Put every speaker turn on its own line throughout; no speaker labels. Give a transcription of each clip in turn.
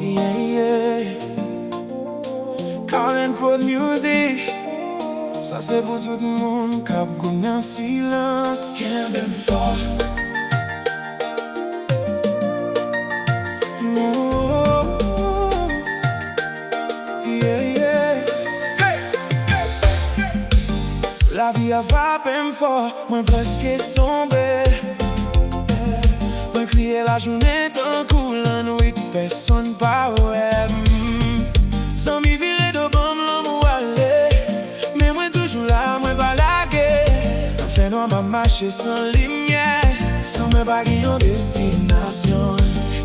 Yeah, yeah. Karen Prod Music. Ça c'est pour tout le monde qui a connu un silence. Kevin Fort. La vie a frappé fort, moi presque tombé. Moi crié la journée tant coulant, oui, toute personne pas ouais. Sans m'y virer de bon l'homme ou aller. Mais moi toujours là, moi pas lagué. Enfin non, m'a marché sans lumière. Sans me baguer en destination.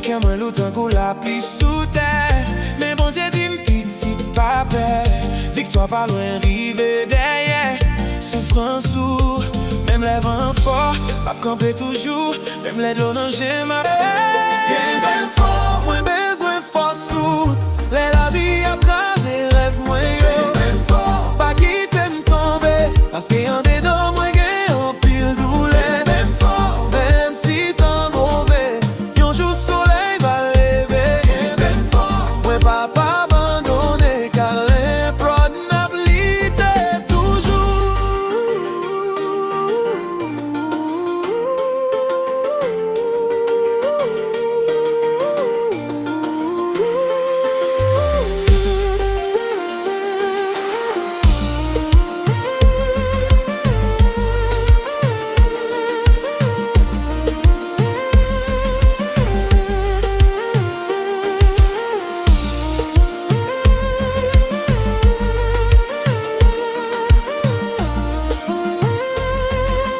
Qu'à moi l'autre coup la pluie sous terre. Mais bon Dieu dit petite papelle. Victoire pas loin, rive derrière. Souffrance ou même les vents forts, pas camper toujours, même les donnants j'aime ma
Bien belle fort, moins besoin force ou les la vie a crasé rêve moins yo. Bien fort, pas quitter me tomber, parce qu'il y en a dedans moins gain en pile douleur. Bien fort, même si t'en mauvais, yon jour soleil va lever. Bien fort, moins pas abandonner, car les prod n'a blité toujours.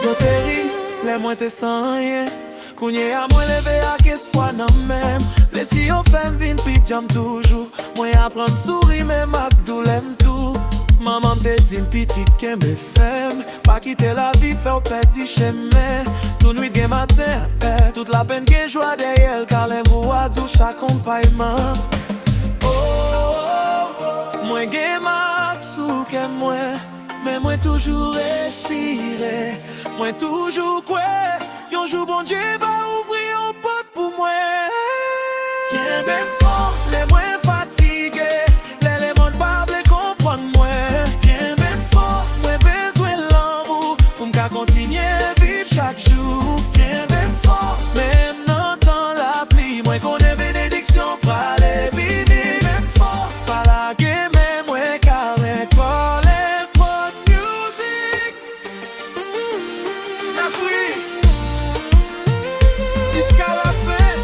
Yo terri, les moins t'es sans rien. Kounye à moi levé à espoir nan même. Les si yo femme vin pit jam toujours. Moi apprendre sourire même Abdou l'aime tout. Maman te dit petite qu'elle me femme. Pas quitter la vie, faire petit chemin. Tout nuit gen matin, toute la peine gen joie derrière. Car les mots à douche accompagnement. Moi gen max ou que moi. Mais moi toujours respirer. Moi toujours quoi. Yon jour bon Dieu va ouvrir un porte pour moi. Bien même fort, les moins fatigués. Les mondes pas veulent comprendre moi. Bien même fort, moi besoin l'amour. Pour m'ka continuer vivre chaque jour. Bien même fort, même dans temps la pluie. Moi connais bénédiction par les vides. Même fort, pas la game, mais moi car les corps. Jusqu'à la fin.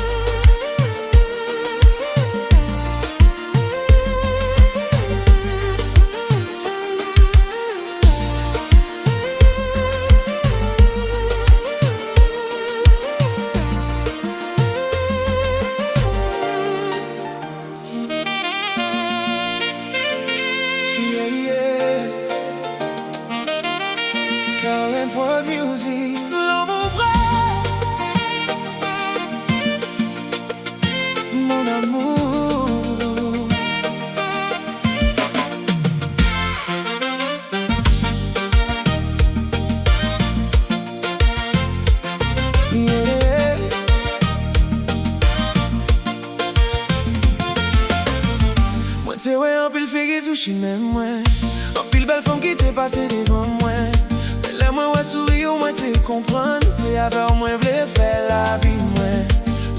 Yeah, yeah. Karen Prod Music. L'homme vrai. Mon amour. Yeah. Moi t'es ouais un pile figué sushi même moi. Un pile belle femme qui t'est passé devant moi. Mais là moi ouais souris au moins t'es comprendre. C'est avec moi v'lait faire la vie moi.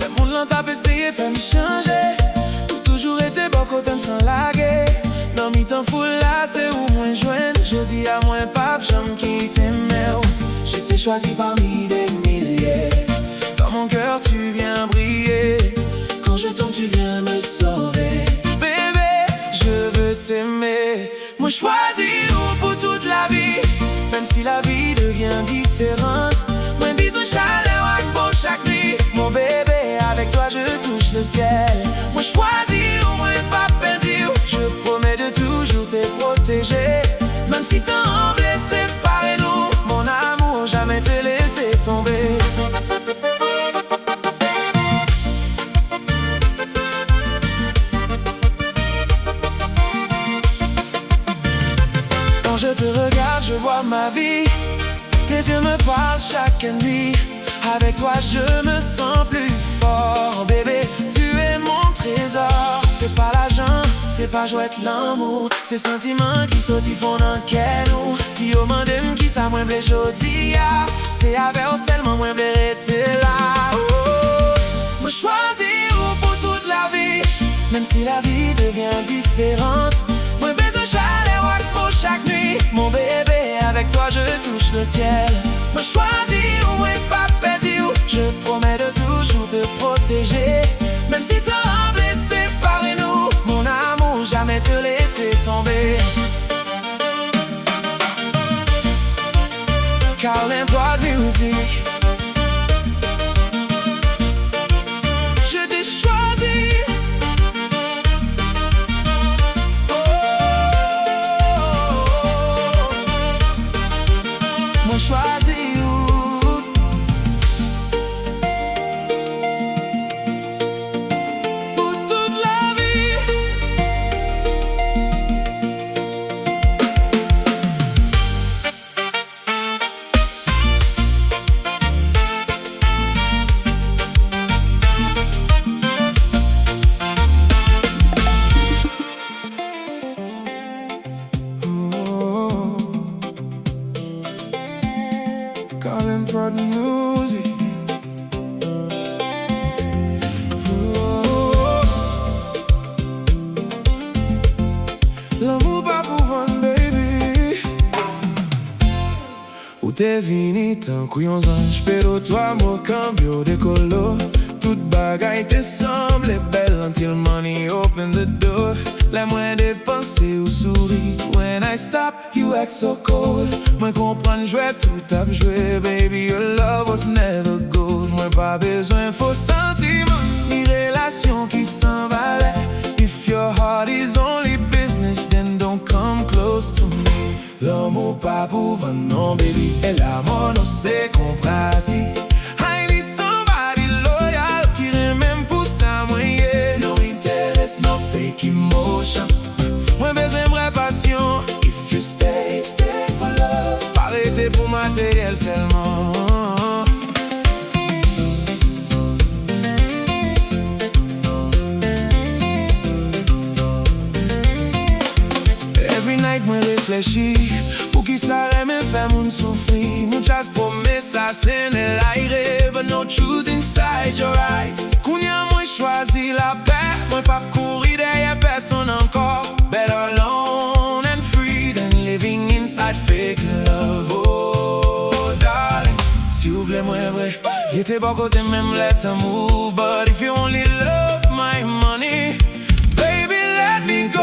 Le monde l'en tape essayé fait me changer. Tout toujours été bon côté me sans laguer. Dans mi temps fou là c'est où moins joindre. Je dis à moi pape j'aime qui t'aimais. J'étais choisi parmi des milliers. Dans mon cœur tu viens briller. Quand je tombe tu viens me sauver. Bébé je veux t'aimer. Moi choisis pour toute la vie. Même si la vie devient différente. Moi bisous chaleur avec beau chaque nuit. Mon bébé avec toi je touche le ciel. Moi choisis au moins pas perdu. Je promets de toujours te protéger. Même si t'en blessé séparez-nous. Mon amour jamais te laisser tomber. Quand je te regarde je vois ma vie. Tes yeux me parlent chaque nuit. Avec toi je me sens plus fort. Bébé tu es mon trésor. c'est pas jouet l'amour, c'est sentiment qui sorti fond dans quel nous. Si yo mandem qui ça moi vle jodi ya, c'est avec seulement moi vle rester là. Oh, moi choisis pour toute la vie, même si la vie devient différente. Moi besoin chaleur pour chaque nuit, mon bébé, avec toi je touche le ciel. Moi choisis ou moi pas perdu, je promets de toujours te protéger. Même si t'as blessé par nous, mon amour, jamais te laisser tomber. Carlin Prod Music. Je t'ai choisi. Moi choisi pour toute la vie. Carlin Prod Music. L'amour pas pour vendre, baby. Ou t'es vini tant couillons ange, pero toi moi cambio de colo. Toute bagaille te semble belle until money open the door. Les moins dépenser ou sourire. When I stop, you act so cold. Moi comprendre jouer tout à jouer, baby. Your love was never gold. Moi pas besoin faux sentiments, ni relation qui s'en valait. If your heart is only business, then don't come close to me. L'amour pas pour vendre, non, baby. Et l'amour, non, c'est comprasi. I need somebody loyal qui même pour ça, moi, yeah. No interest, no fake emotion. Moi, besoin vraie passion. If you stay, stay for love. Pas arrêter pour matériel seulement. Every night moi réfléchis, pour qui ça me fait moun souffrir. Muchas promesas en el aire, but no truth inside your eyes. Kounya moi choisi la paix, moi pas courir derrière personne encore. Better alone and free than living inside fake love. Oh darling, si vous voulez moi vrai, y'était bon côté même let her move. But if you only love my money, baby let me go.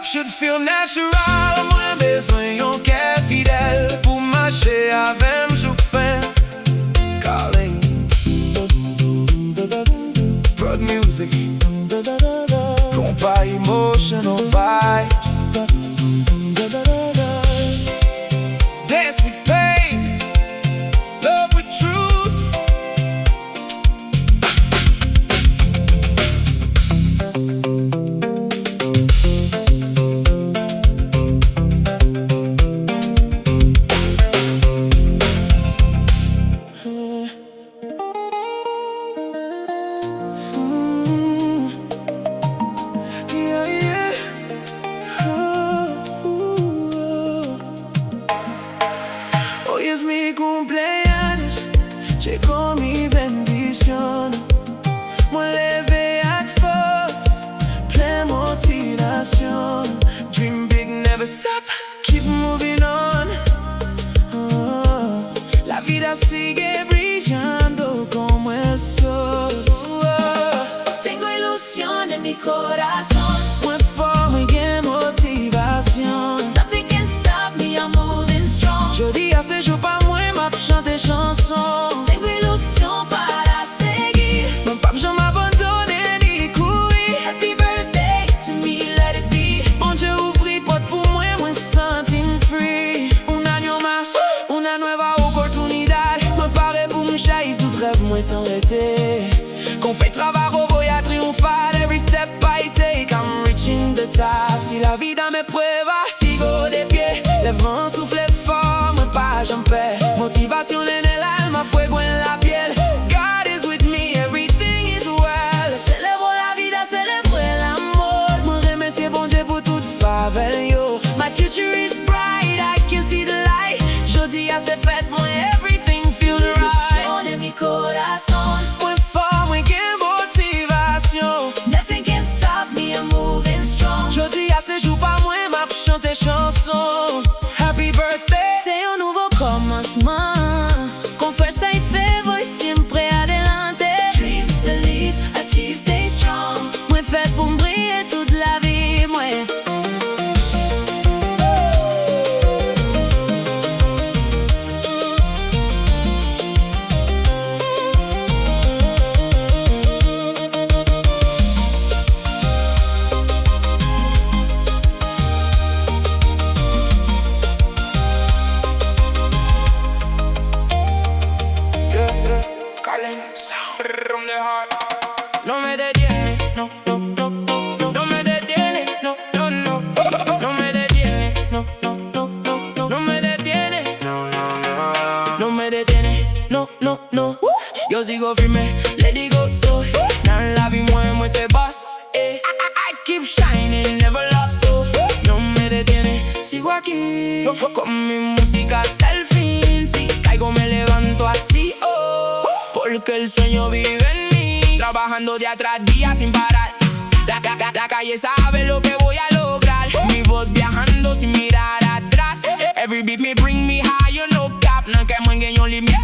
Should feel natural, moins besoin yon qu'est fidèle pour marcher avec m'jouk fin. Carlin Prod Music, compa emotional vibes. Dance with pain, love with truth. Hoy es mi cumpleaños, llegó mi bendición. Me levé avec force, pleine motivation. Dream big, never stop, keep moving on. La vida sigue brillando como el sol. Tengo ilusión en mi corazón. Muy fuerte, muy bien motivación. Nothing can stop me, I'm moving strong. Jodi a ces jours pas moi, m'a chanter chanson. Tengo ilusión para seguir. Mon pape, je m'abandonne ni courir. Happy birthday to me, let it be.
fête, moi everything feel right.
Ilusione mi corazón.
Moi fort, moi gen motivation.
Nothing can stop me, I'm moving strong.
Jodi à ce jour pas moi m'a chanter chanson. Happy birthday.
C'est un nouveau commencement. Con fuerza y fe voy siempre adelante.
Dream, believe, achieve, stay strong.
Moi fête pour briller toute la vie, moi.
No me detiene, no, no, no, no, no, no me detiene, no, no, no, no me detiene, no, no, no, no, no, no me detiene, no, no, no, no me detiene, no, no, no. Yo sigo firme, let it go so. Dans la vie moi c'est boss, eh. I keep shining, never lost, oh. No me detiene, sigo aquí, con mi música hasta el fin. Si caigo me levanto así, oh, porque el sueño vive en mí. Trabajando día tras día sin parar. La calle sabe lo que voy a lograr. Mi voz viajando sin mirar atrás. Every beat me bring me high, you know cap. Nan ke mwen gen yon limye.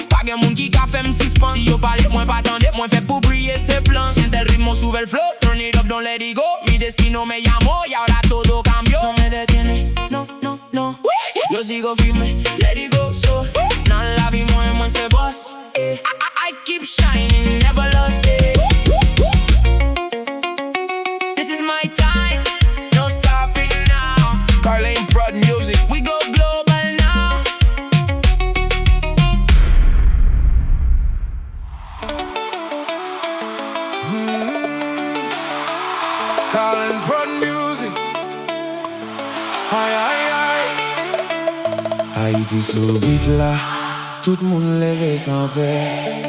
Pa gen moun ki ka fem suspend. Si yo pale, mwen pa tande, mwen fe pou briller se plan. Siente el ritmo, sube el flow. Turn it up, don't let it go. Mi destino me llamó y ahora todo cambió. No me detiene, no, no, no. Yo sigo firme, let it go so. Nan la vi mwen se boss, eh. I keep shining, never lost it. This is my time, no stopping now. Carlane Prod Music, we go global now. Carlane Prod Music. Aïe aïe aïe. Haïti sous beat là, tout le monde lève campé.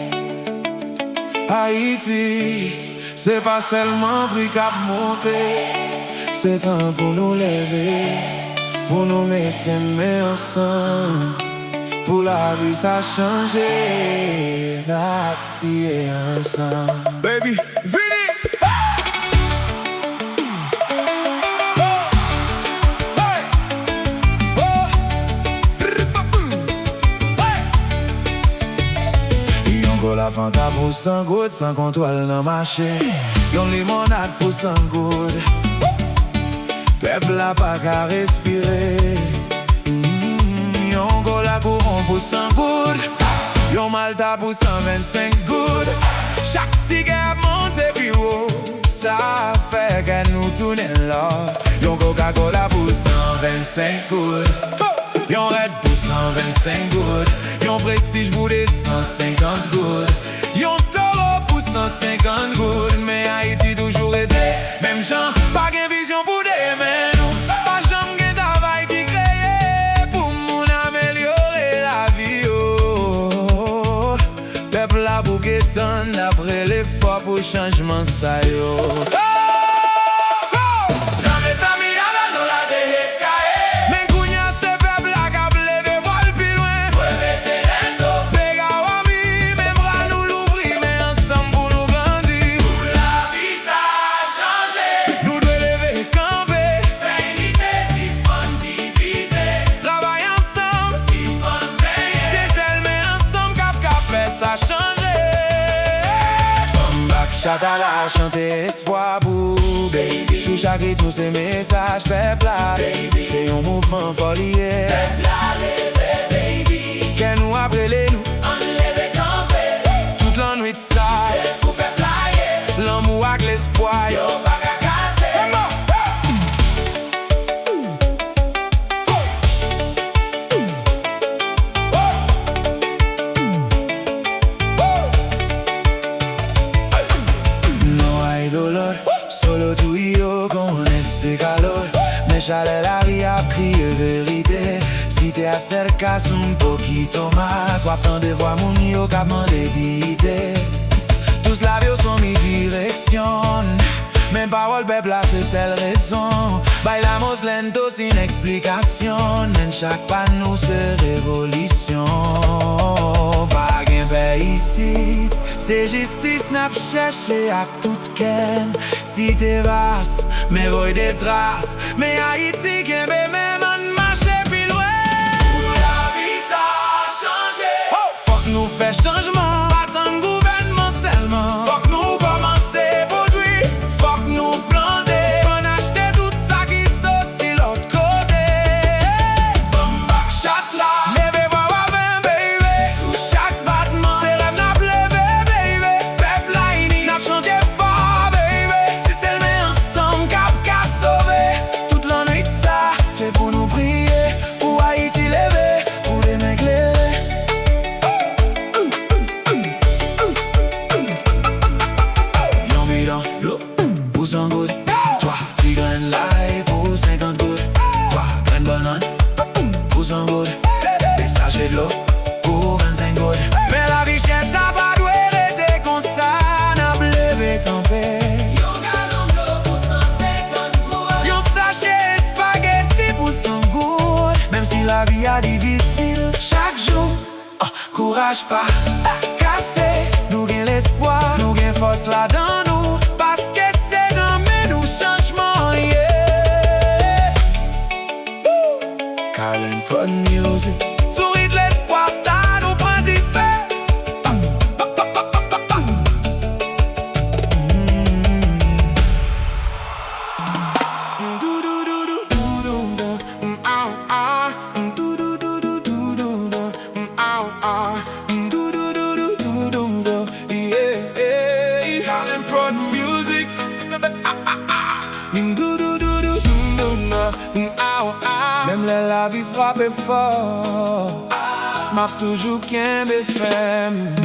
Haïti, c'est pas seulement prix qu'à monter. C'est temps pour nous lever, pour nous mettre mains ensemble. Pour la vie ça changer, n'a prié ensemble. Baby, venez! La Fanta pour 100 gouttes, sans contrôle dans marché. Yon limonade pour 100 gouttes. Peuple la pas qu'à respirer. Yon cola courant pour 100 gouttes. Yon Malta pour 125 gouttes. Chaque cigare monte plus haut. Ça fait que nous tournons là. Yon Coca-Cola pour 125 gouttes. Yon Red pour 125 gouttes. Yon Prestige pour des 150 gouttes. Yon Toro pour 150 gouttes. Mais Haïti toujours été même gens, pas de vision pour des mais nous. Pas jamais de travail qui crée pour moun améliorer la vie. Oh. Peuple la bouquet tonne après l'effort pour changement ça yo. Chatala chanter espoir pour baby. Sous chaque rythme c'est message peuple là. C'est un mouvement folie. Peuple là levé baby. Qu'elle nous après nous. On lève campé. Toute la nuit de ça. C'est pour peuple là. L'amour avec l'espoir. Yo pas qu'à casser. Solo tú y yo con este calor. Me sale la vida a crier vérité. Si te acercas un poquito más, o de voir mon yo capman de dite. Tus labios son mi dirección. Mes paroles peuple, c'est celle raison. Bailamos lento sin explicación. En chaque pas nous c'est révolution. Pas gen pe ici, c'est justice n'a cherché à tout ken. Si t'es vaste, mais voy des traces. Mais Haïti gen be même en marché plus loin. Pour la vie ça a changé. Oh, faut que nous fait changement. Pas tant de gouvernement seulement. Faut que nous commencer produire. Faut que nous planter. On acheter tout ça qui saute si l'autre côté. Bombak chat là. Levez voir avec baby. Sous chaque battement, c'est rêve n'a levé baby. Peuple là n'a chanté fort baby. Si c'est le met ensemble qu'à sauver. Toute la nuit ça, c'est pour nous prier. Pour Haïti lever, pour les m'éclairer. Yon bidon, l'eau, pour 100 gouttes. Toi, 10 graines l'ail pour 50 gouttes. Toi, graines banane, pour 100 gouttes. Des sachets de l'eau, pour 25 gouttes. Mais la richesse a pas doué rester comme ça. N'a levé campé.
Yon galon d'eau pour 150 gouttes.
Yon sachet spaghetti pour 100 gouttes. Même si la vie est difficile, chaque jour, courage pas casser. Nous gain l'espoir, nous gain force là dans nous. Parce que c'est dans nous changement, yeah. Carlin Prod Music. Souris de l'espoir, ça nous prend d'y faire. Carlin Prod Music. Même la vie frappe fort, m'a toujours qu'un BFM.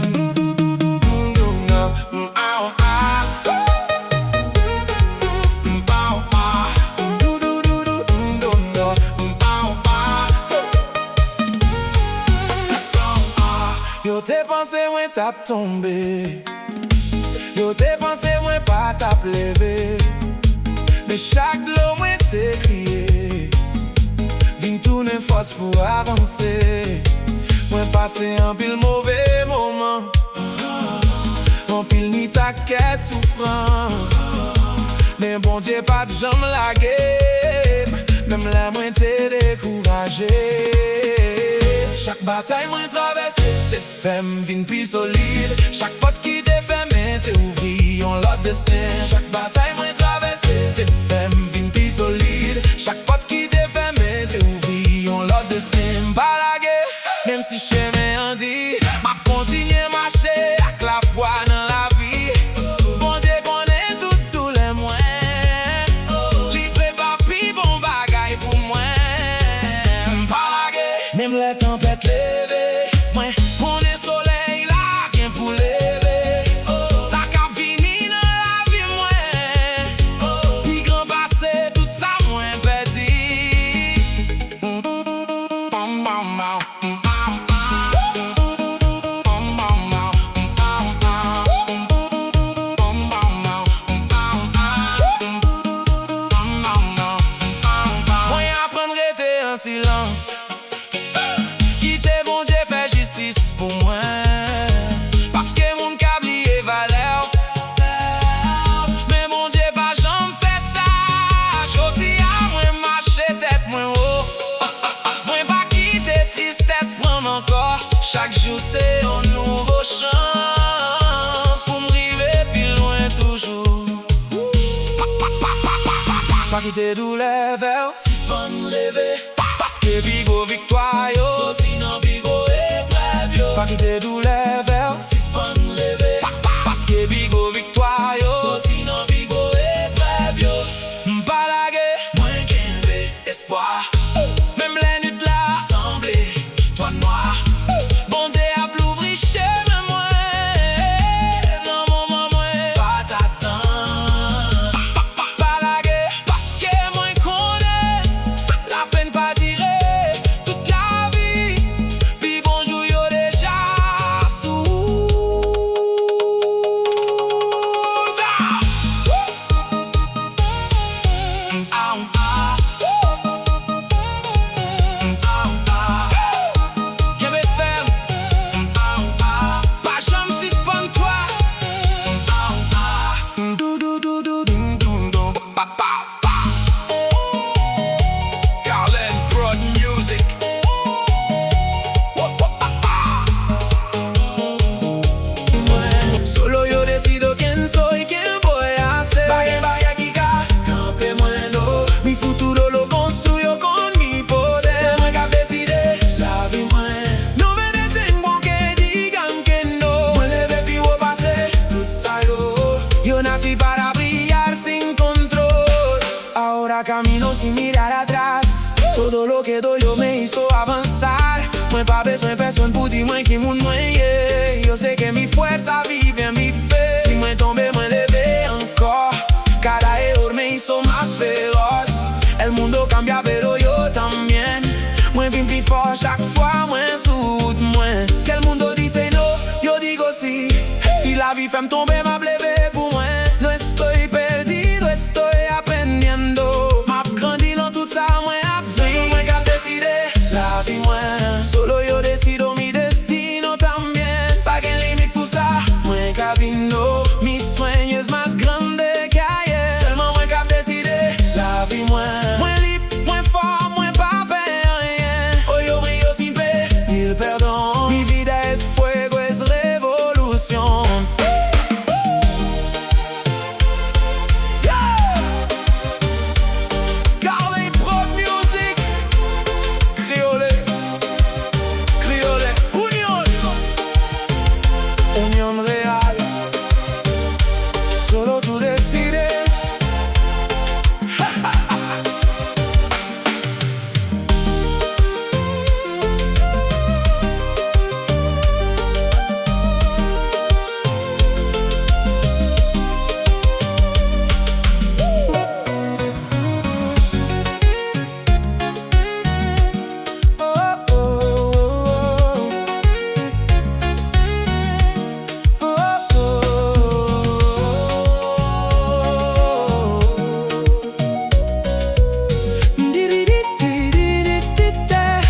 Yo t'ai pensé moins t'ap tombé. Yo t'ai pensé moins pas t'ap levé. Mais chaque lot moins t'ai crié. Vin tourner force pour avancer. Moins passé en pile mauvais moment. En pile ni ta caisse souffrant. Mais bon Dieu pas de jambes la game. Même la moins t'ai découragé. Chaque bataille moins traversé, t'es femme vin plus solide. Chaque porte qui t'est fermée, t'es ouvri, on l'autre destin. Chaque bataille moins traversé, t'es femme vin plus solide. Chaque porte qui t'est fermée, t'es ouvri, on l'autre destin. Pas la guerre, même si chemin en dit, m'a continué marcher avec la foi dans la vie. Bon Dieu connaît tous les moyens. Livré papi, bon bagaille pour moi. Pas la guerre, même les tempêtes levées. Moi, on est soleil là, bien pour lever. Ça cap fini dans la vie, moi. Puis grand passé, tout ça, moins petit. Moi, apprendre à être en silence. Quitter bon Dieu fait justice pour moi. Parce que mon câble y est valeur. Mais mon Dieu pas jamais fait ça. Jodi à moi marcher tête moins haut. Moi pas quitter tristesse prendre encore. Chaque jour c'est un nouveau chance. Pour m'river plus loin toujours. Pas quitter douleur vers suspend rêver. Parce que bigo victoire yo. Sorti nan bigo épreuve yo. Pas quitter douleur vers suspend rêver. Parce que bigo victoire yo. Sorti nan bigo épreuve yo. M'pas la guerre, moins qu'un espoir. Même les nuits là, semblé, toi noir. Bon Dieu a plus ouvri chemin moi. Non moment moi, pas t'attendre. Pas la guerre, parce que moi connais la peine pas dire toute la vie. Puis bonjour yo déjà sous. du dum dum dum. Pa pa pa. Garland Prod Music. Solo yo decido quién soy, quién voy a ser. Vaya, vaya, Kika, campe muendo. Mi futuro lo construyo con mi poder. Moi cap decide la vie moi. No me detengo que digan que no. Moi le ve pivo pasé, tout ça yo nací para brillar sin control. Ahora camino sin mirar atrás. Todo lo que doy yo me hizo avanzar. Moi pas besoin personne pour dire moi qui moun moi yeah. Yo sé que mi fuerza vive en mi fe. Si moi tombe, moi levé encore. Cada error me hizo más feroz. El mundo cambia pero yo también. Moi vim plus fort chaque fois, moi soud moi. Si el mundo dice no, yo digo sí. Si la vie fait me tomber, m'a levé pour moi. No estoy perdido, estoy aprendiendo. M'a grandi dans tout ça, moi appris. Moi cap décider la vie moi. Solo yo decido mi destino también. Pa' que limite pour ça, moi camino. Mi sueño es más grande que ayer. Seulement moi cap décider la vie moi. Moi libre, moi fort, moi pas peur rien. Hoy yo brillo sin pedir perdón. Mi vida es fuego, es revolución. Garland Prod Music. Criolé, criolé, unión. Unión real. Solo tú decides. Oh, oh, oh, oh, oh. Di-di-di-di-di-di-di-da.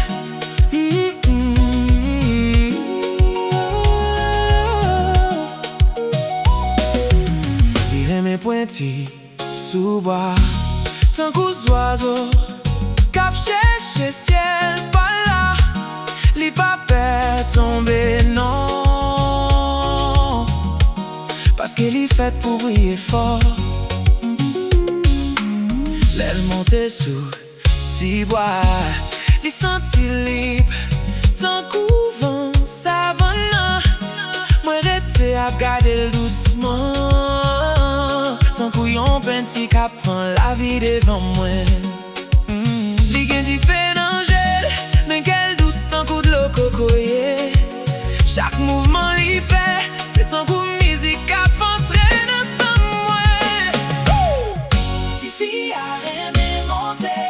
Lire mes pointis sous bois. Tant qu'aux oiseaux cap chercher ciel pas là. Li pas peur tomber non. Parce qu'elle est faite pour briller fort. L'aile montée sous si bois. Les sentis libres. Tant qu'ouvant savonnant. Moi rete à garder doucement. Tant qu'ouillon penti qui prend la vie devant moi. Li gen différent gel, mais quelle douce tant coup de l'eau cocoyer. Chaque mouvement li fait, c'est tant coup musique qui entraîne ensemble moi. Ti fille a aimé monter.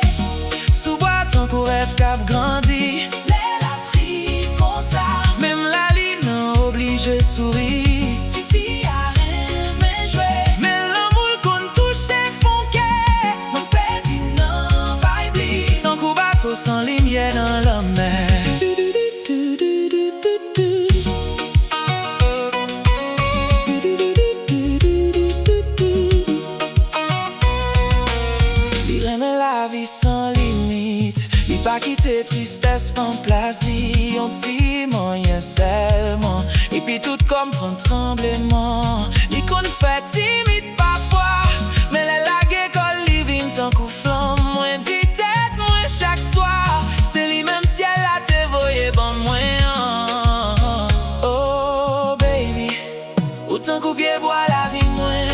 Sous bois tant coup rêve qui grandi. Elle a pris comme ça. Même la ligne oblige sourire. Ti fille a aimé jouer. Mais l'amour qu'on touche font qu'est. Mon petit non va oublier. Tant coup bateau sans lumière dans la mer. Lire mais la vie sans limite. Li pas quitter tristesse en place. Li on ti moyen seulement. Et puis tout comme prend tremblement. Li qu'on fait timide parfois. Mais la lague école living tant qu'au flamme. Moins dit tête, moins chaque soir. C'est lui même si elle a te voyé bon moins. Oh baby. Autant qu'au pied bois la vie moins.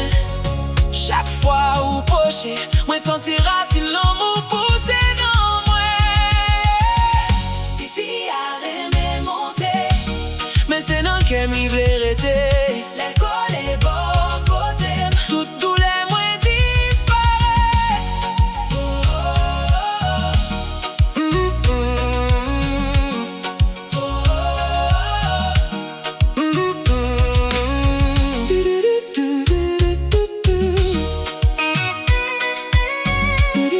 Chaque fois où poché, moi sentira si l'amour pousse dans moi. Si fille a aimé monter, mais c'est non qu'elle m'y vérité. L'école est beau côté, tout douleur moins disparaît. Oh, oh, oh. Oh, oh, oh. Du-du-du-du-du-du-du.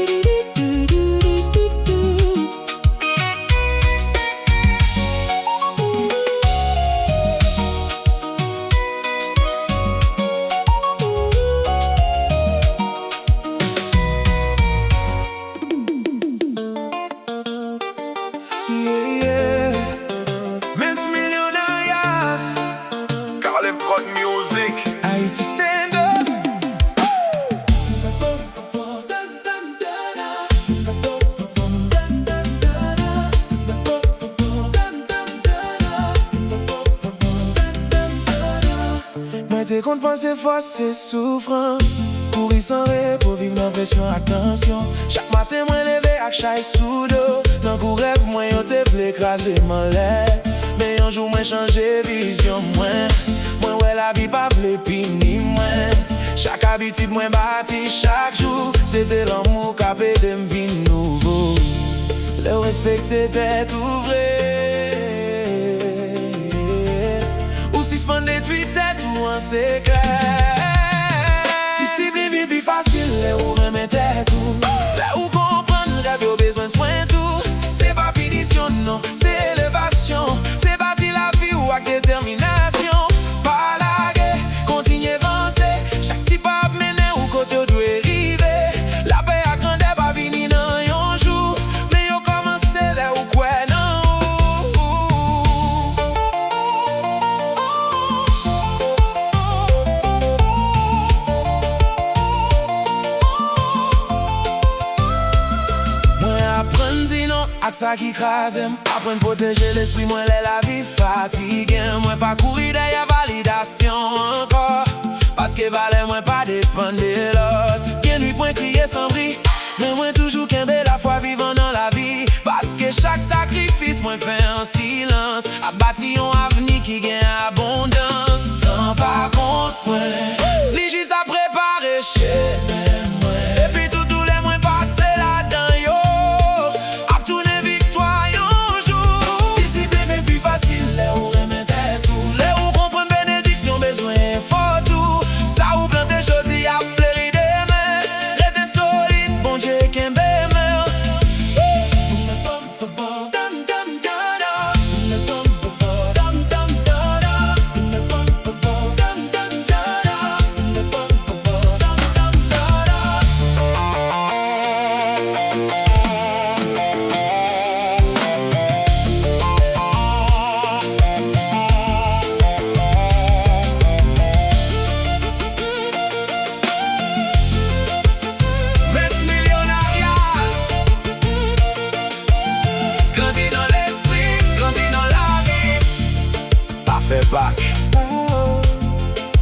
c'est force, c'est souffrance. Courir sans repos, vivre dans pression, attention. Chaque matin, moi levé avec chaque sous d'eau. Tant qu'on rêve, moi yo te vle écraser mon lait. Mais un jour, moi changer vision, moi ouais la vie pas vle pini, moi. Chaque habitude, moi bâti chaque jour. C'était l'amour qui a pédé m'vie nouveau. Le respecter tête ouvrée. Ou si s'pend détruit tête ou en secret. Discipline vie plus facile, là où remettre tout. Là où comprendre, rêve au besoin de soin tout. C'est pas punition, non, c'est élévation. C'est bâtir la vie ou avec détermination. Pas la guerre, continuer avancer. Chaque type a mené ou côté où doit arriver. La paix a grandi, pas fini dans un jour. Mais yo commencé là où quoi non. Ak ça qui crase, apprendre protéger l'esprit, moi la vie fatiguée. Moi pas courir derrière validation encore. Parce que valait moi pas dépendre de l'autre. Bien nuit point crier sans bruit. Mais moi toujours qu'aimer la foi vivant dans la vie. Parce que chaque sacrifice moi fait en silence. A bâti un avenir qui gagne abondance. Tant pas compte moi. Les jours à préparer chez moi. Et puis tous les mois passés là-dedans yo.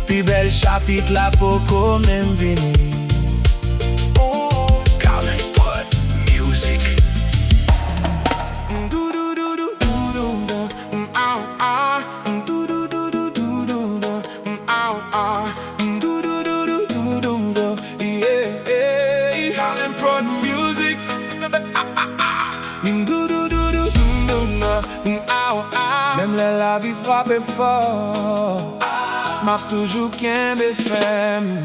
Puis bel chapitre la poco même vini. Carlin Pod Music. Carlin Pod Music. Même la vie frappe fort. M'a toujours qu'un BFM.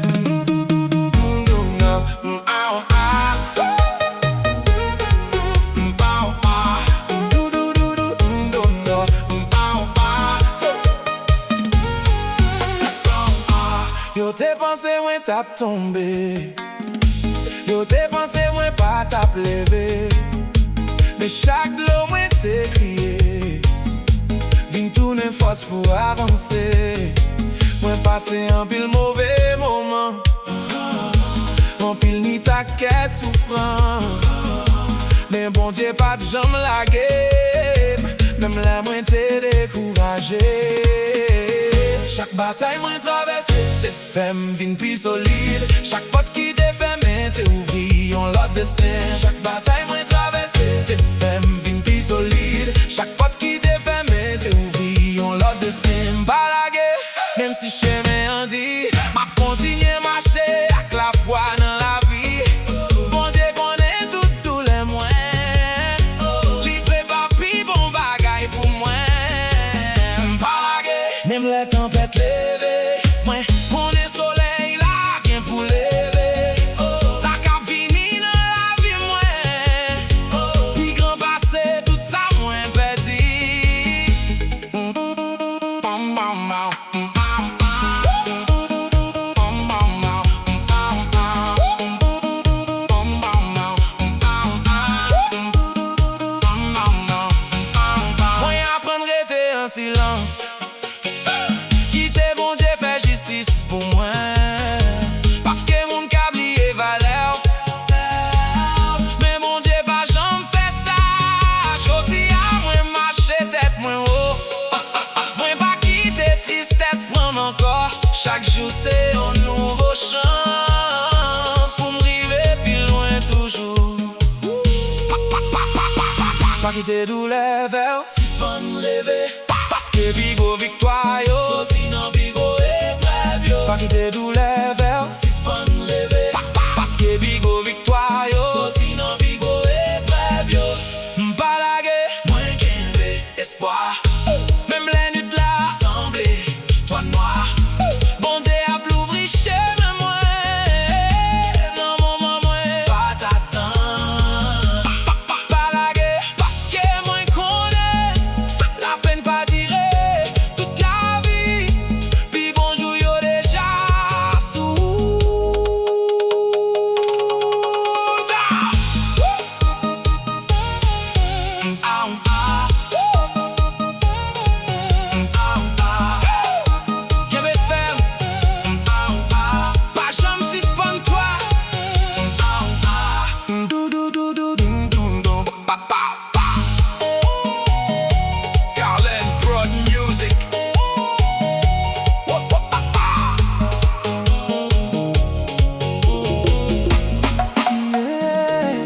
Yo t'ai pensé moins t'ap tombé. Yo t'ai pensé moins pas t'ap levé. Mais chaque l'eau moins t'ai crié. Vine tourner force pour avancer. Moi passé un pile mauvais moment. En pile ni ta caisse souffrant. Mais bon Dieu pas de jambes la game. Même la moins t'es découragé. Chaque bataille moins traversé. T'es femme vine plus solide. Chaque porte qui t'est fermée t'es ouvri on l'autre destin. Chaque bataille moins traversé. T'es femme vine plus solide. Chaque porte qui t'est fermée t'es ouvri on l'autre destin. Pas la guerre. Même si chemin en dit, m'a continué marcher avec la foi dans la vie. Bon Dieu connaît tous les moyens. Livré papi, bon bagaille pour moi. Pas la guerre, même les tempêtes levées. Moi, on est soleil là, rien pour lever. Ça qu'a fini dans la vie, moi. pas quitter douleur vers suspend rêver. Parce que bigo victoire yo
Sorti nan bigo épreuve yo.
pas quitter douleur vers
Suspend rêver.
parce que bigo victoire yo
Sorti nan bigo épreuve yo.
m'pas lagué
Moins qu'un espoir.
même les nuits là
Semblé, toi noir.
bon Dieu a plus ouvri chemin moi non moment moi
Pas t'attendre.
pas lagué parce que moi connais la peine pas tirer toute la vie puis bonjour yo déjà sous pas jamais suspend toi do do do do ding dong dong pa pa pa
Garland Prod Music.
yeah.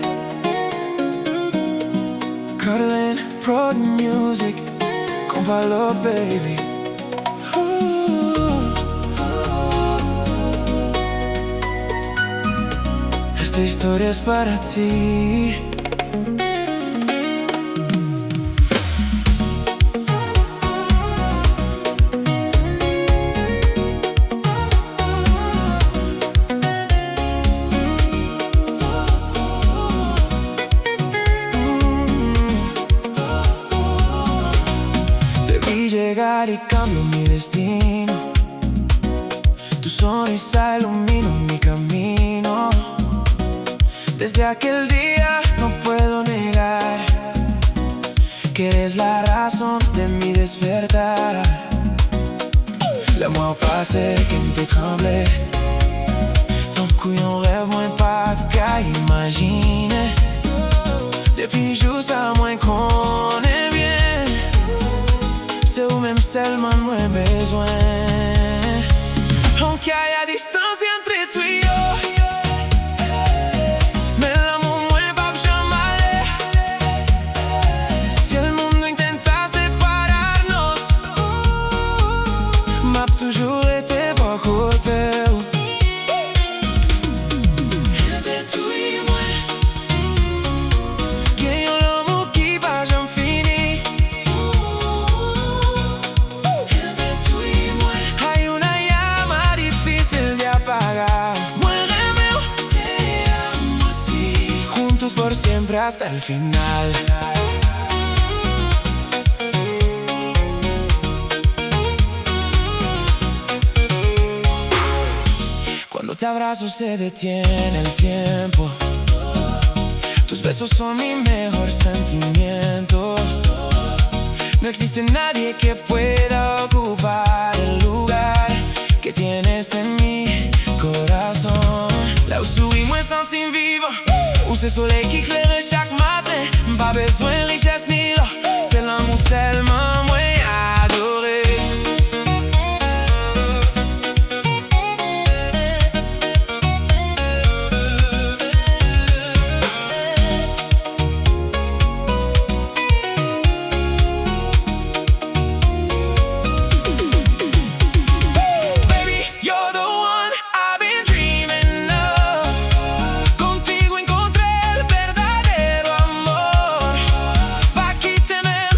Cuddling Prod Music Compa Love Baby. Esta historia es para ti. Te vi llegar y cambió mi destino. Tu sonrisa iluminó mi camino. Desde aquel día no puedo negar que eres la razón de mi despertar. Le mois passé qui me fait trembler. Ton couillon rêve moins pas qu'à imaginer. Depuis juste à moins qu'on est bien. C'est où même seulement moins besoin. Aunque haya distancia entre tú y yo, mais l'amour moins pas jamais aller. Si el mundo intenta separarnos, m'a toujours été par côté.
Entre tú y moi.
Gagnons l'amour qui va jamais finir.
Entre tú y moi.
Hay una llama difícil de apagar.
Moi remeo, te amo así.
Juntos por siempre hasta el final. Cuando te abrazo se detiene el tiempo. Tus besos son mi mejor sentimiento. No existe nadie que pueda ocupar el lugar que tienes en mi corazón. Là où souris, moi senti vivre. Où c'est soleil qui éclaire chaque matin. Pas besoin de richesse ni l'or. C'est l'amour seulement moi adoré. Baby, you're the one I've been dreaming of. Contigo encontré el verdadero amor. Pa' qui t'aime,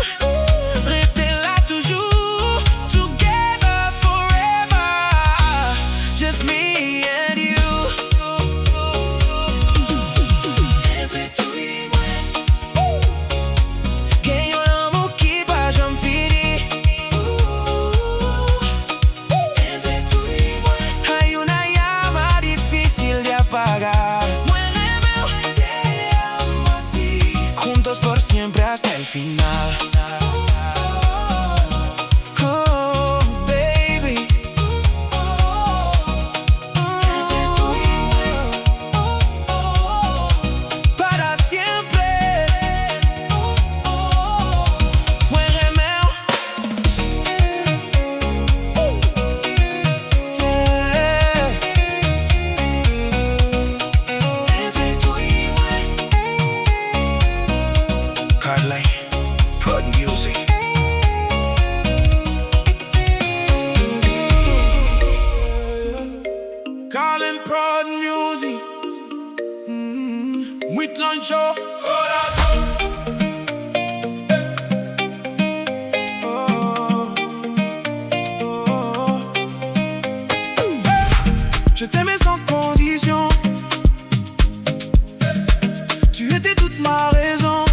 Muit lancho, corazón. Je t'aimais sans condition. Tu étais toute ma raison.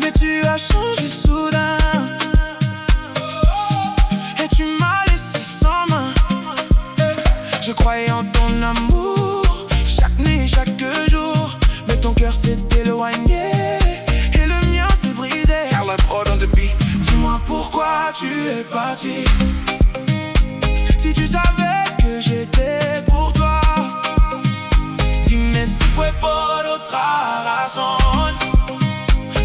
Mais tu as changé soudain. Et tu m'as laissé sans main. Je croyais en ton amour chaque nuit, chaque jour. Mais ton cœur s'est éloigné et le mien s'est brisé. Carlin Prod on the beat. Dis-moi pourquoi tu es parti. Si tu savais que j'étais pour toi, dime si fue por otra razón.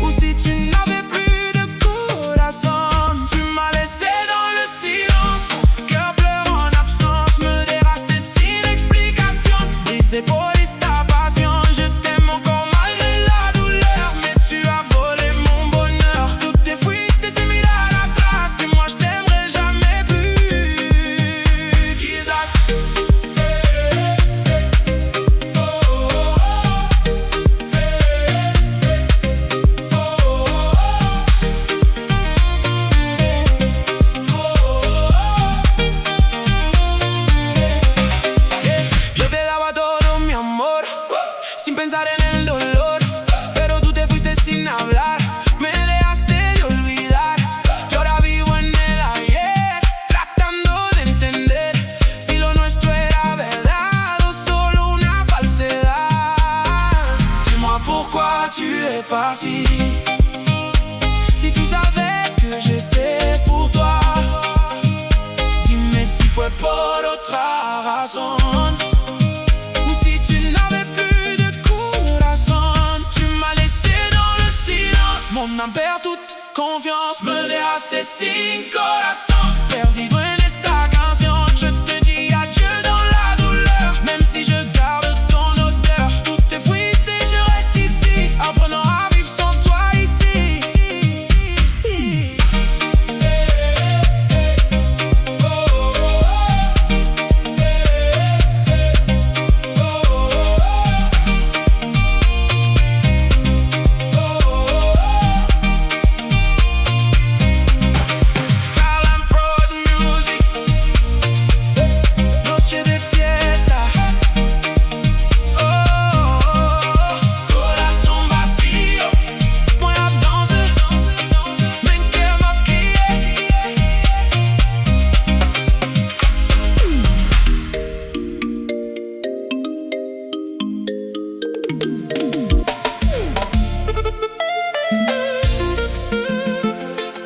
Ou si tu n'avais plus de corazón. Tu m'as laissé dans le silence, cœur pleure en absence. Me déraste sin explication, brisé por esta pasión. Je t'aime encore malgré la douleur, mais tu as volé mon bonheur. Toutes tes fuites et mirar atrás, et moi je t'aimerai jamais plus. Quizás yo te daba todo mi amor, sin pensar en el dolor. Pero tú te fuiste sin hablar, me dejaste de olvidar. Y ahora vivo en el ayer, tratando de entender si lo nuestro era verdad o solo una falsedad. Dis-moi pourquoi tu es parti. Si tu savais que j'étais pour toi, dime si fue por otra razón. Ou si tu n'avais plus de corazón. Tu m'as laissé dans le silence, mon âme perd toute confiance. Me dejaste sin corazón, perdido en esta canción. Je te dis adieu dans la douleur, même si je garde ton odeur. Toutes tes fuites et je reste ici, apprenant à vivre sans toi ici. Carlin Prod Music, noche de fiesta. Corazón vacío, moi la danse, men que m'appuie.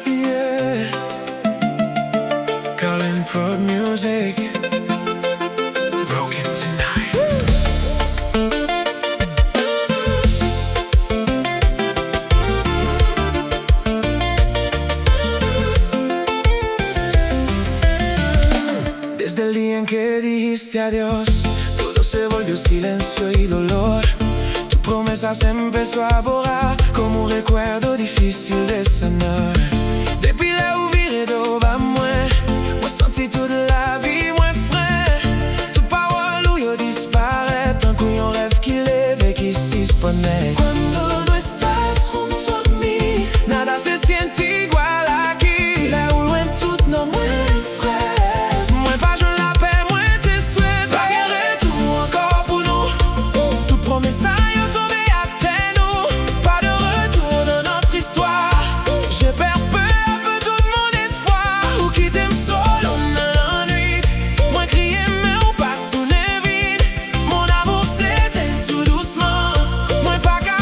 Yeah, Carlin Prod Music, broken tonight. Desde el día en que dijiste adiós, todo se volvió silencio y dolor. Tu promesa se empezó a borrar como un recuerdo difícil de sanar. Depuis là où viré d'ova moins, moi senti toute la vie moins frais. Toute parole où yo disparaît, un coup yon rêve qui lève et qui s'isponait. Cuando no estás junto a mí, nada se siente igual aquí. Là où loin tout non moins frais. Moins pas je la paix, moins tes souhaits. Pas de retour encore pour nous. Toute promesse a yo tombé à terre nous. Pas de retour dans notre histoire. Je perds peu à peu tout mon espoir. Ou qui t'aime solo dans la nuit. Moi crier mais ou pas tourner vide. Mon amour s'éteint tout doucement. Moi pas qu'à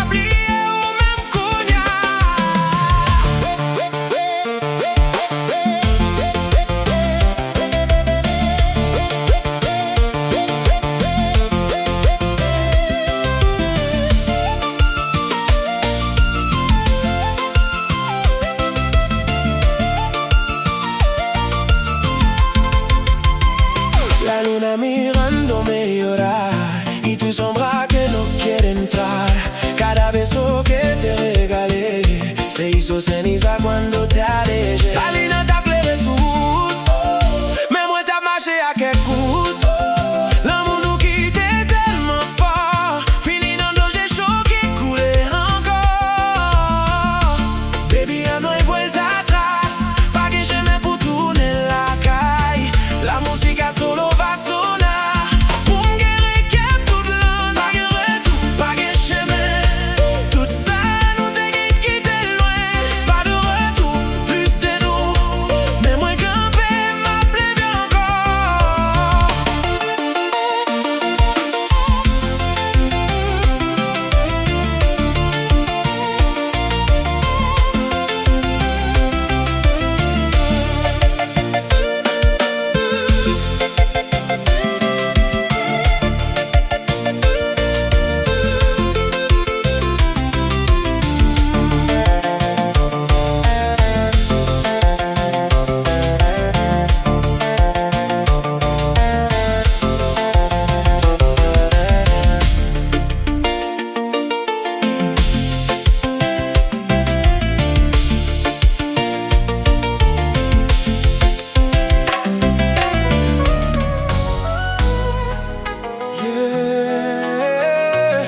Yeah.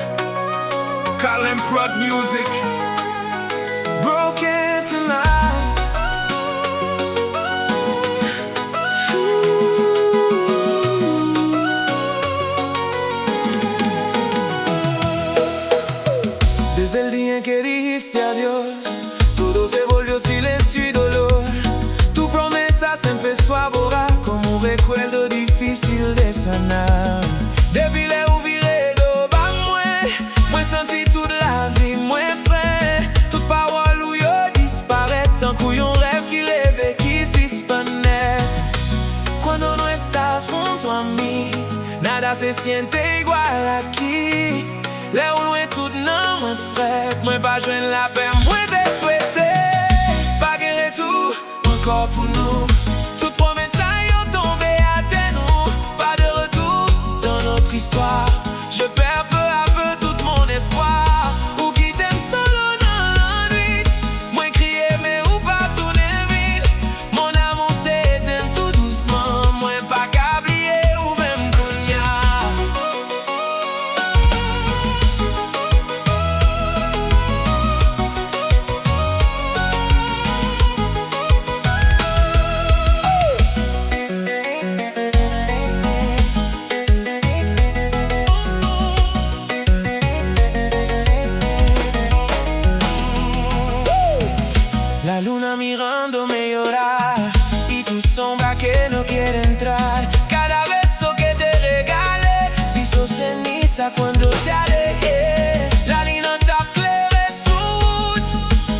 Colin Prod Music. Broken tonight. Desde el día en que dijiste adiós, todo se volvió silencio y dolor. Tu promesa se empezó a borrar como un recuerdo difícil de sanar. Depuis les ouviré devant moi senti toute la vie, moi frère. Toute parole où yo disparaît, tant qu'on rêve qu'il est vécu si spanette. Cuando no estás junto a mí, nada se siente igual aquí. Là où loin tout non, mon frère, moi pas joindre la paix, moi te souhaiter. Pas de retour, encore pour nous. Toute promesse a tombé à terre, nous. Pas de retour dans notre histoire. Je perds peu à peu tout mon espoir. Ou qui t'aime solo dans la nuit. Moi crier mais ou pas tourner vite. Mon amour s'éteint tout doucement. Moi pas qu'oublier ou même cognac. La luna mirándome llorar y tu sombra que no quiere entrar. Cada beso que te regalé se hizo ceniza cuando te alejé. La lune t'a clairé sous,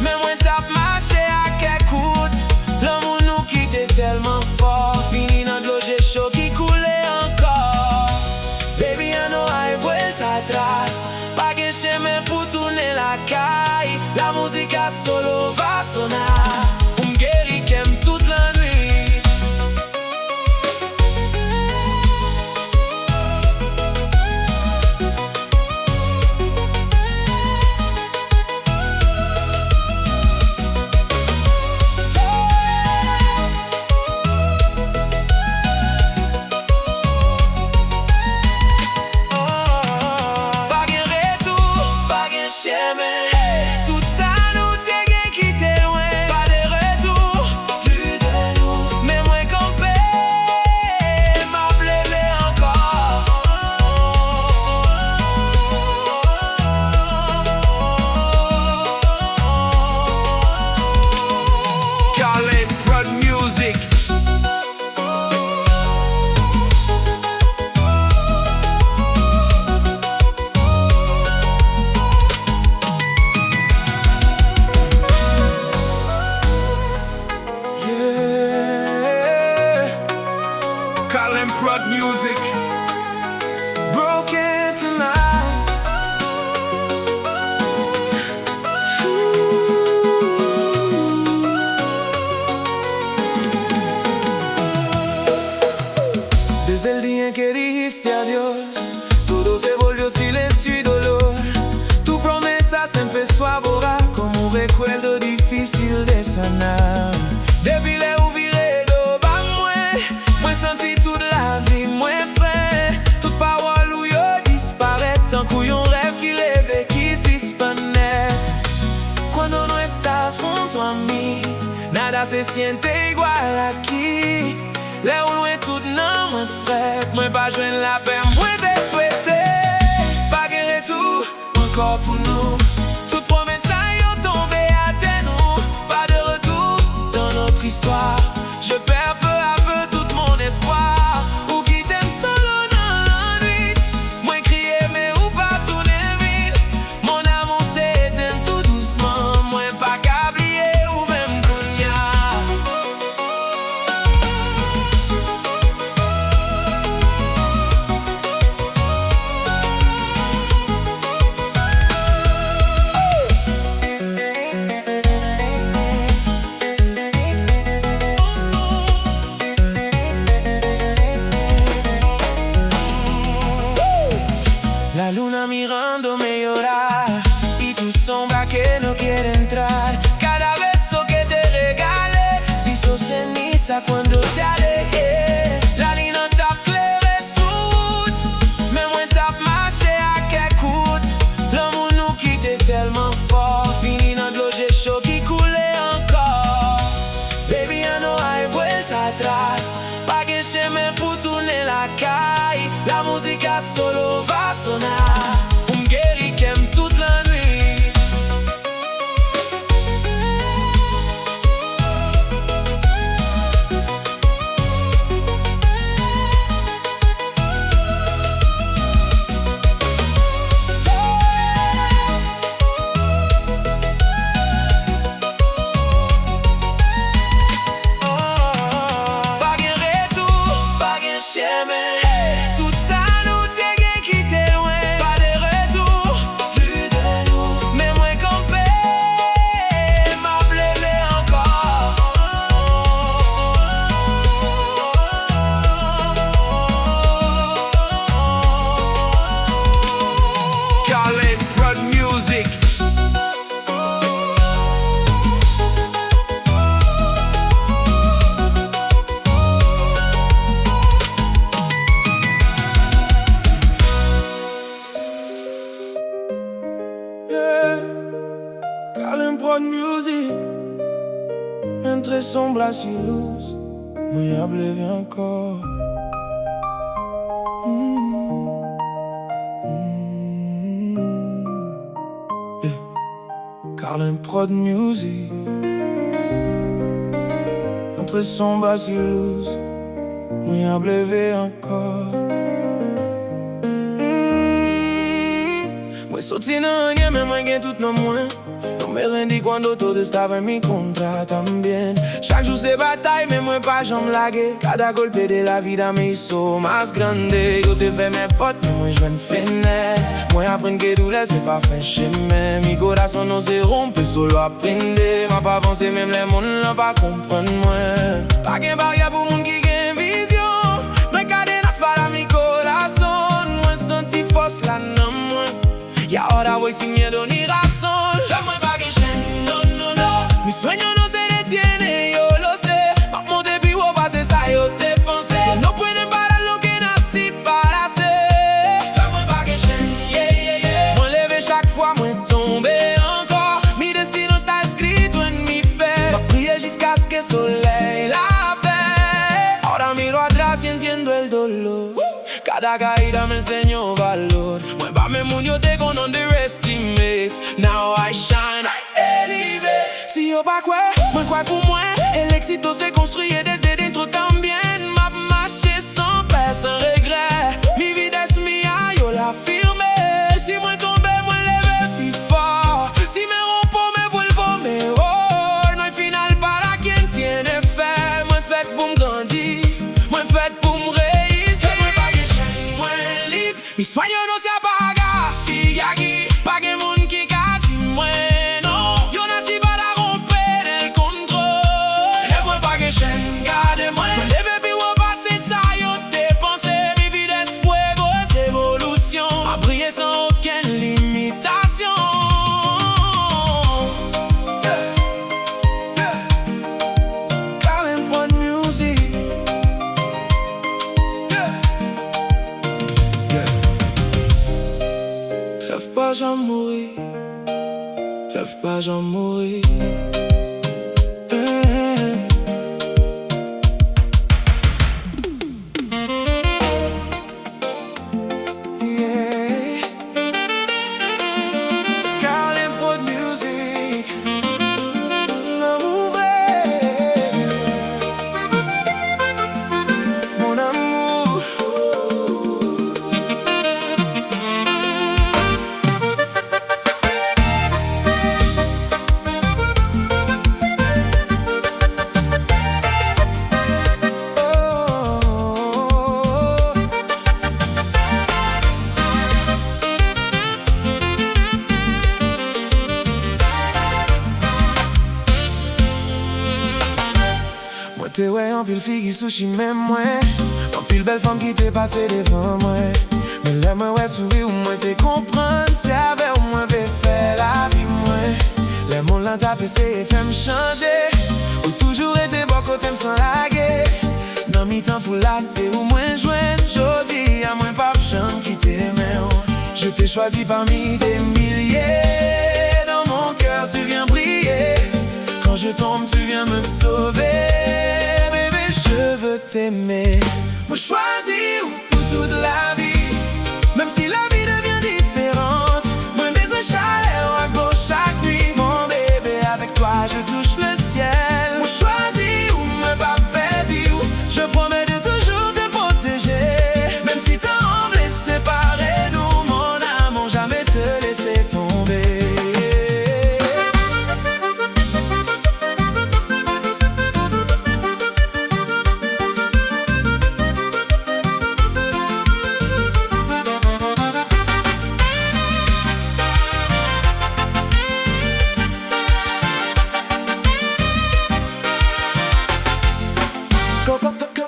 mais moi t'a marché à quel coûte. L'amour nous quittait tellement fort, fini dans de l'eau j'ai chaud qui coulait encore. Baby, I know I vuelta atrás, pas que chemin pour tourner la caille. La musique à solo va sonar, un guéri qui aime toute la nuit. Pas de retour, pas de chemin. Tout ça nous dégaine qui t'est loin. Pas de retour, plus de nous. Mais moi campé, m'a blêmé encore. Colin Prod Music. Yeah. Colin Prod Music. Broken tonight. Desde el día en que dijiste adiós, todo se volvió silencio y dolor. Tu promesa se empezó a borrar como un recuerdo difícil de sanar. Depuis les ouviré devant moi senti toute la vie, moi frère. Toute parole où yo disparaît, tant qu'on rêve qu'il est vécu si spanette. Cuando no estás junto a mí, nada se siente igual aquí. Là où loin tout non, mon frère, moi pas joindre la paix, moi te souhaiter. Pas de retour, encore pour nous. Toute promesse a tombé à terre, nous. Pas de retour dans notre histoire. Je perds peu à peu tout mon espoir. Ou qui t'aime solo dans la nuit. Moi crier mais ou pas tourner vite. Mon amour s'éteint tout doucement. Moi pas qu'oublier ou même cognac. La luna mirándome llorar y tu sombra que no quiere entrar. Cada beso que te regalé se hizo ceniza cuando te alejé. La lune t'a clairé sous, mais moi t'a prod music. Entre sombre à si luz, moi a levé encore. Carlin prod music. Entre sombre à si luz, moi a levé encore. Moi sorti nan rien, mais moi gen tout nan moi. No me rendí cuando todo estaba en mi contra también. Chaque jour c'est bataille, mais moi pas j'en lagué. Cada golpe de la vida me hizo más grande. Yo te fais mes potes, mais moi j'vais une fenêtre. Moi apprendre que douleur c'est pas fin chemin. Mi corazon no se rompe, solo aprende. M'a pas avancé, même les monde n'a pas comprendre moi. Pas gen barrière pour moun qui gen vision. Moi cadenas para mi corazón. Moi senti force la nan moi. Y ahora voy sin miedo ni razón. Dame pa' que no, no, no. Mis sueños no se detienen, yo lo sé. Vamos de vivo, pase esa, yo te pensé. Que no pueden parar lo que nací para hacer. Dame pa' que yeah, yeah, yeah. Moi levé chaque fois, moi tombé encore. Mi destino está escrito en mi fe. Va prier jusqu'à ce que el soleil la ve. Ahora miro atrás y entiendo el dolor. Cada caída me enseñó valor. Muévame mucho, yo te con underestimate. Now I shine, I elevate. Si yo pa quoi, moi quoi pour moi. El éxito se construye desde dentro también. M'a marché sans paix, sans regret. Mi vida es mía, yo la firme. Si moi tombe, moi leve plus fort. Si me rompo, me vuelvo mejor. No hay final para quien tiene fe. Moi fait pour m'grandir, moi fait pour m'réussir. Mi sueño no se apaga, sigue aquí. Pa' que moun ki ka di mwen non. Yo nací para romper el control. Et moi pa' que chen gade mwen. Mwen leve pi wou pase sa, yo te pensé. Mi vida es fuego, es évolution. A briller sans aucune limitation. Carlin prod music. Rêve pas j'en mourir, rêve pas j'en mourir. Yeah. Carlin prod music. L'amour vrai, mon amour. Moi t'es ouais en pile fille qui sushi même moi. En pile belle femme qui t'est passée devant moi. Mais là moi ouais sourire ou moi t'es comprendre. C'est avec au moins fait faire la vie moi. Les mots l'ont tapé c'est fait me changer. Ou toujours été bon côté me sans laguer. Dans mi temps fou là c'est où moins joindre. Jodi à moins pas j'aime qui t'aimais. Je t'ai choisi parmi des milliers. Dans mon cœur tu viens briller. Quand je tombe, tu viens me sauver. Bébé, je veux t'aimer. Me choisir pour toute la vie. Même si la vie devient différente. Moins besoin chaleur à gauche chaque nuit. Mon bébé, avec toi, je touche le ciel. Me choisir ou me pas perdu. Je promets de toujours te protéger. Même si t'as envie de séparer nous, mon amour, jamais te laisser tomber.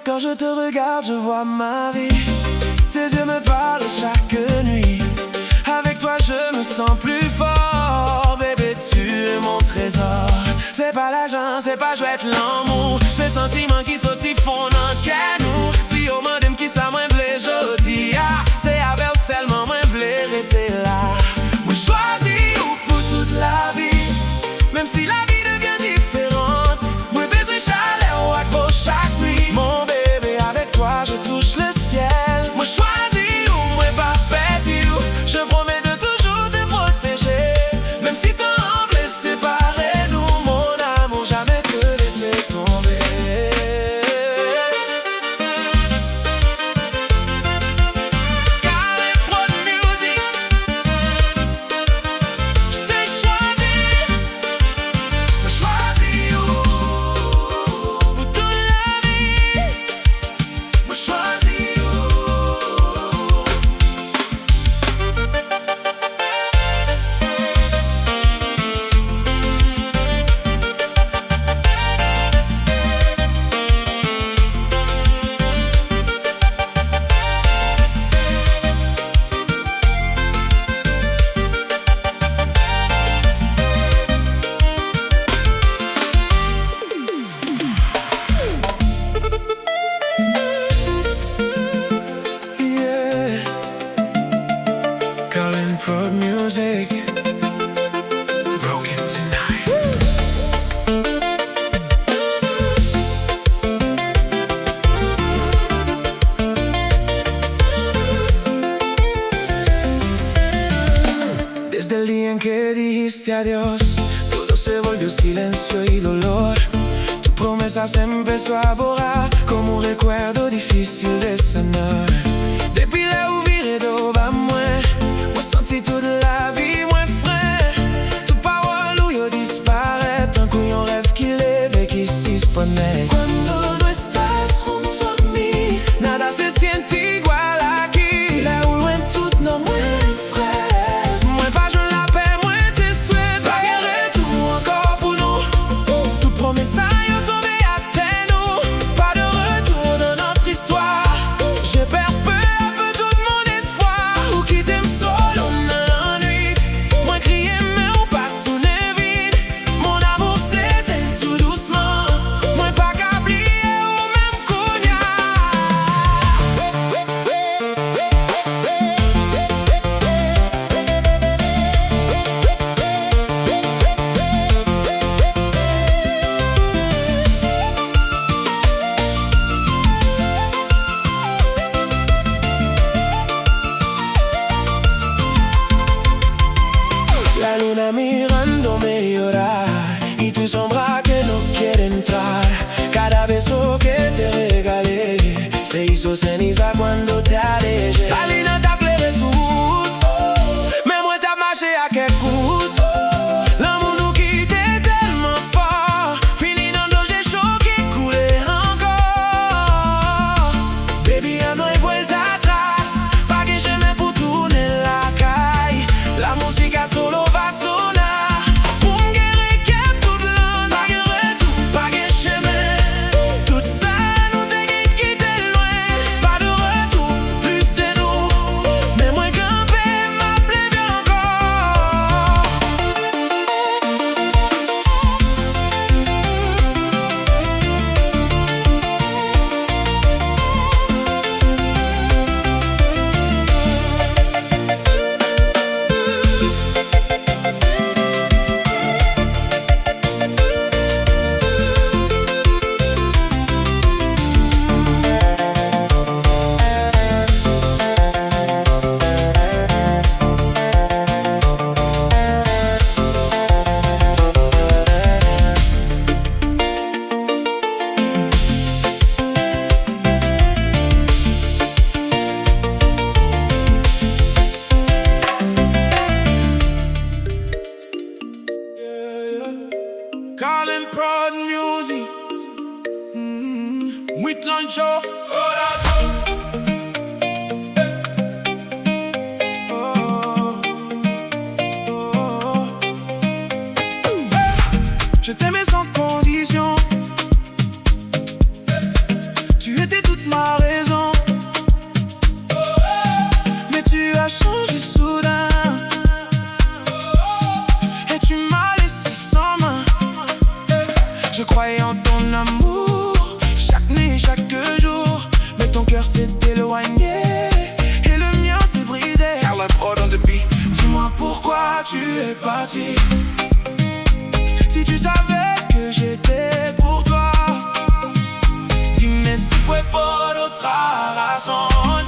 Quand je te regarde, je vois ma vie. Tes yeux me parlent chaque nuit. Avec toi, je me sens plus fort. Bébé, tu es mon trésor. C'est pas l'argent, c'est pas jouer l'amour. C'est sentiments qui sautent, font dans qu'à nous. Si on m'a dit qui ça, moi v'lais jodi. C'est avec seulement moi v'lais rester là. Moi choisis pour toute la vie. Même si Prod Music. Broken Tonight. Desde el día en que dijiste adiós, todo se volvió silencio y dolor. Tu promesa se empezó a borrar como un recuerdo difícil de sanar. Depuis là où viré d'eau va moins, moi senti toute la vie moins frais. Toute parole où yo disparaît, un coup yon rêve qui lève et qui s'isponait. Cuando no estás junto a mí, nada se siente igual aquí. Là où loin tout non moins fraise. Moins pas je la paix, moins tes souhaits. Pas de retour encore pour nous. Toute promesse a yo tombé à terre nous. Pas de retour dans notre histoire. J'ai perdu peu à peu tout mon espoir. Ou qui t'aime solo dans la nuit. Moi crier mais ou pas tourner vide. Mon amour s'éteint tout doucement. Moi pas qu'à oublier ou même cognac. La luna mirándome llorar y tu sombra que no quiere entrar. Cada beso que te regalé se hizo ceniza cuando te alejé. La luna t'a pleuré sous route, mais moi t'as marché à quel coût. L'amour nous quittait tellement fort, fini dans l'eau j'ai chaud qui coulait encore. Baby, à noi vuelta atrás, pas que chemin pour tourner la caille. La musique a solo va sonar, pour m'guérir qu'est tout l'an. Pas de retour, pas de chemin, tout ça nous t'inquiète qui t'est loin. Pas de retour, plus de nous, mais moi campé m'appelait bien encore. Calling Prod Music. With Lancho. Je t'aimais sans condition. Tu étais toute ma raison. Mais tu as changé soudain. Et tu m'as laissé sans main. Je croyais en ton amour, chaque nuit, chaque jour. Mais ton cœur s'est éloigné et le mien s'est brisé. Calling Prod on the beat. Dis-moi pourquoi tu es parti. Si tu savais que j'étais pour toi, dime si fue por otra razón.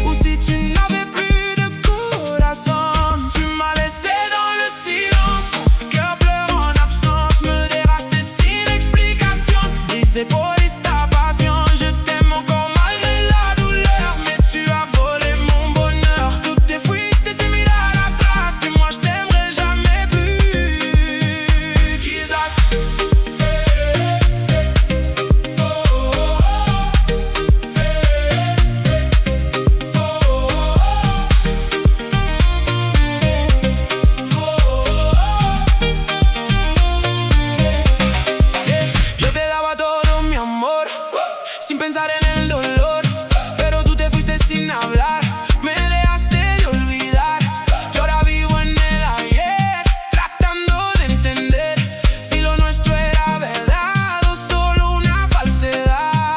Ou si tu n'avais plus de corazón. Tu m'as laissé dans le silence, cœur pleure en absence, me déraste sin explication. Brisé pour ta passion, je t'aime encore malgré la douleur. Mais tu as volé mon bonheur, toutes tes fuites tes mis à la trace. Et moi je t'aimerai jamais plus. Quizás. Yo te daba todo mi amor, sin pensar en el dolor. Pero tú te fuiste sin hablar, me dejaste de olvidar. Yo ahora vivo en el ayer, tratando de entender si lo nuestro era verdad o solo una falsedad.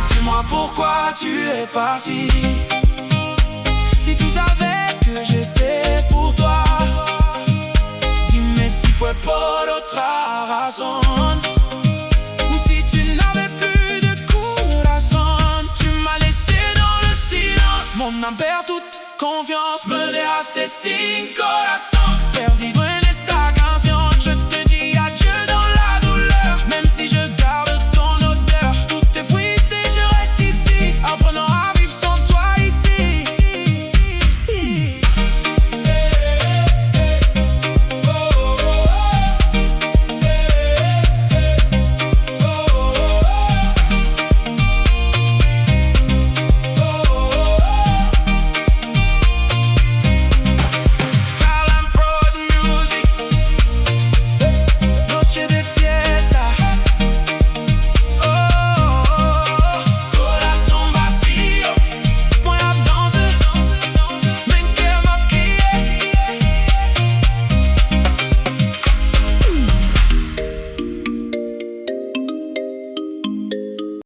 Dis-moi pourquoi tu es parti. Si tu savais que corazón. Ou si tu n'avais plus de corazón, tu m'as laissé dans le silence. Mon âme perd toute confiance, me dejaste sin corazón. Perdido en